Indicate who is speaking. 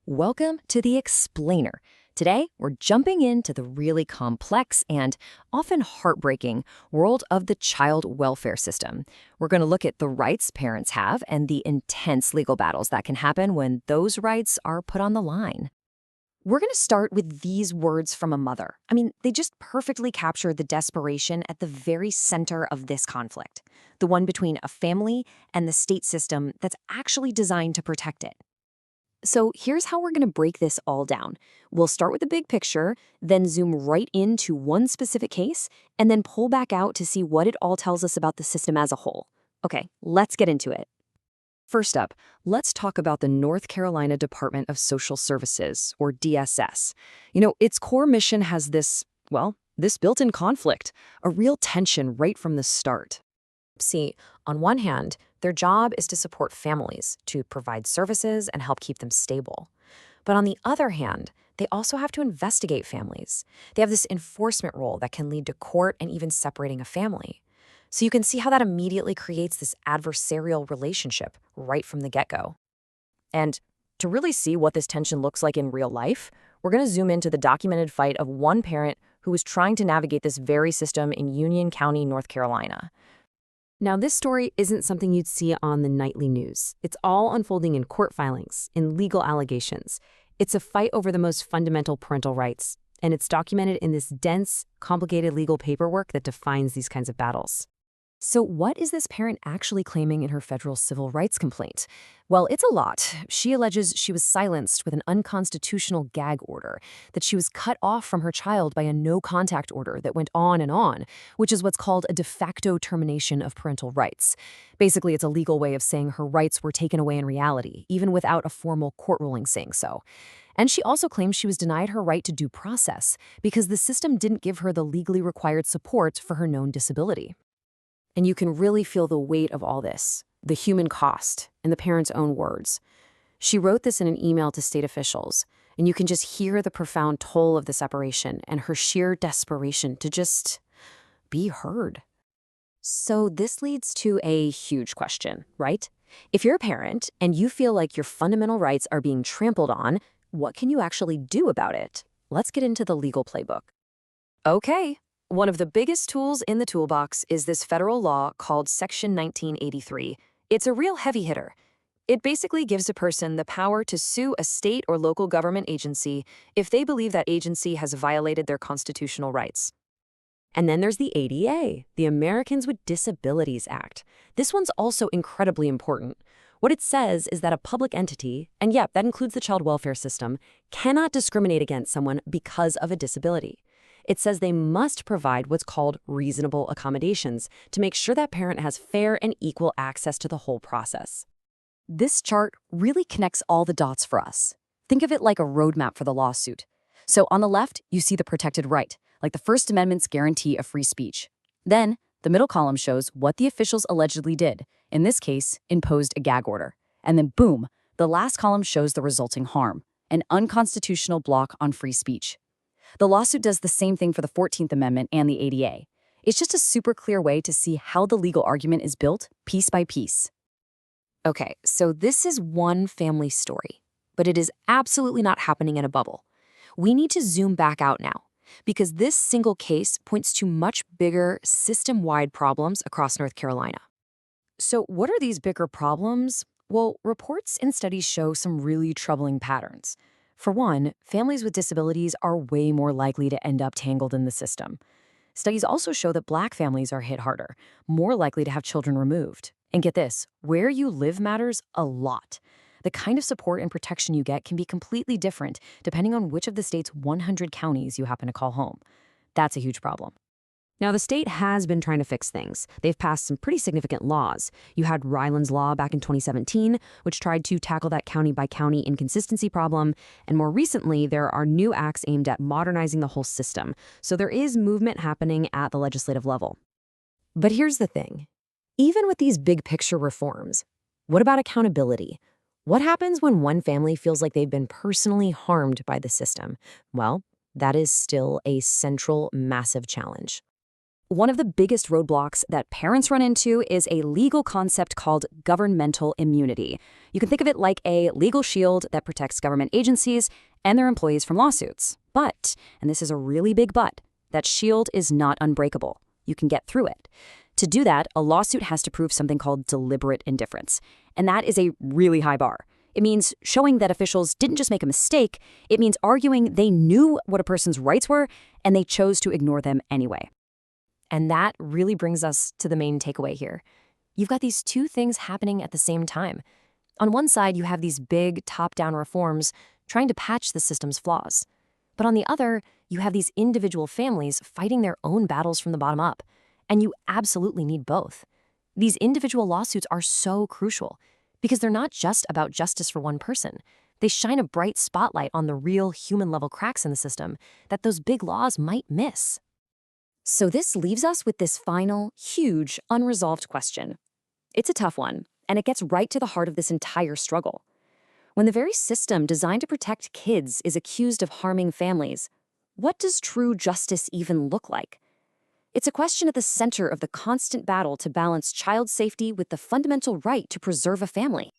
Speaker 1: Welcome to The Explainer. Today, we're jumping into the really complex and often heartbreaking world of the child welfare system. We're going to look at the rights parents have and the intense legal battles that can happen when those rights are put on the line. We're going to start with these words from a mother. They just perfectly capture the desperation at the very center of this conflict, the one between a family and the state system that's actually designed to protect it. So here's how we're going to break this all down. We'll start with the big picture, then zoom right into one specific case, and then pull back out to see what it all tells us about the system as a whole. Okay, let's get into it. First up, let's talk about the North Carolina Department of Social Services, or DSS. Its core mission has this built-in conflict, a real tension right from the start. See, on one hand, their job is to support families, to provide services and help keep them stable. But on the other hand, they also have to investigate families. They have this enforcement role that can lead to court and even separating a family. So you can see how that immediately creates this adversarial relationship right from the get-go. And to really see what this tension looks like in real life, we're going to zoom into the documented fight of one parent who was trying to navigate this very system in Union County, North Carolina. Now, this story isn't something you'd see on the nightly news. It's all unfolding in court filings, in legal allegations. It's a fight over the most fundamental parental rights, and it's documented in this dense, complicated legal paperwork that defines these kinds of battles. So what is this parent actually claiming in her federal civil rights complaint? Well, it's a lot. She alleges she was silenced with an unconstitutional gag order, that she was cut off from her child by a no-contact order that went on, which is what's called a de facto termination of parental rights. Basically, it's a legal way of saying her rights were taken away in reality, even without a formal court ruling saying so. And she also claims she was denied her right to due process because the system didn't give her the legally required support for her known disability. And you can really feel the weight of all this, the human cost, in the parent's own words. She wrote this in an email to state officials, and you can just hear the profound toll of the separation and her sheer desperation to just be heard. So this leads to a huge question, right? If you're a parent and you feel like your fundamental rights are being trampled on, what can you actually do about it? Let's get into the legal playbook. Okay. One of the biggest tools in the toolbox is this federal law called Section 1983. It's a real heavy hitter. It basically gives a person the power to sue a state or local government agency if they believe that agency has violated their constitutional rights. And then there's the ADA, the Americans with Disabilities Act. This one's also incredibly important. What it says is that a public entity, and that includes the child welfare system, cannot discriminate against someone because of a disability. It says they must provide what's called reasonable accommodations to make sure that parent has fair and equal access to the whole process. This chart really connects all the dots for us. Think of it like a roadmap for the lawsuit. So on the left, you see the protected right, like the First Amendment's guarantee of free speech. Then, the middle column shows what the officials allegedly did, in this case, imposed a gag order. And then boom, the last column shows the resulting harm, an unconstitutional block on free speech. The lawsuit does the same thing for the 14th Amendment and the ADA. It's just a super clear way to see how the legal argument is built, piece by piece. Okay, so this is one family story, but it is absolutely not happening in a bubble. We need to zoom back out now, because this single case points to much bigger, system-wide problems across North Carolina. So what are these bigger problems? Well, reports and studies show some really troubling patterns. For one, families with disabilities are way more likely to end up tangled in the system. Studies also show that Black families are hit harder, more likely to have children removed. And get this, where you live matters a lot. The kind of support and protection you get can be completely different depending on which of the state's 100 counties you happen to call home. That's a huge problem. Now, the state has been trying to fix things. They've passed some pretty significant laws. You had Ryland's Law back in 2017, which tried to tackle that county-by-county inconsistency problem. And more recently, there are new acts aimed at modernizing the whole system. So there is movement happening at the legislative level. But here's the thing. Even with these big-picture reforms, what about accountability? What happens when one family feels like they've been personally harmed by the system? Well, that is still a central, massive challenge.
Speaker 2: One of the biggest roadblocks that parents run into is a legal concept called governmental immunity. You can think of it like a legal shield that protects government agencies and their employees from lawsuits. But, and this is a really big but, that shield is not unbreakable. You can get through it. To do that, a lawsuit has to prove something called deliberate indifference. And that is a really high bar. It means showing that officials didn't just make a mistake, it means arguing they knew what a person's rights were and they chose to ignore them anyway.
Speaker 1: And that really brings us to the main takeaway here. You've got these two things happening at the same time. On one side, you have these big top-down reforms trying to patch the system's flaws. But on the other, you have these individual families fighting their own battles from the bottom up. And you absolutely need both. These individual lawsuits are so crucial because they're not just about justice for one person. They shine a bright spotlight on the real human-level cracks in the system that those big laws might miss.
Speaker 2: So this leaves us with this final, huge, unresolved question. It's a tough one, and it gets right to the heart of this entire struggle. When the very system designed to protect kids is accused of harming families, what does true justice even look like? It's a question at the center of the constant battle to balance child safety with the fundamental right to preserve a family.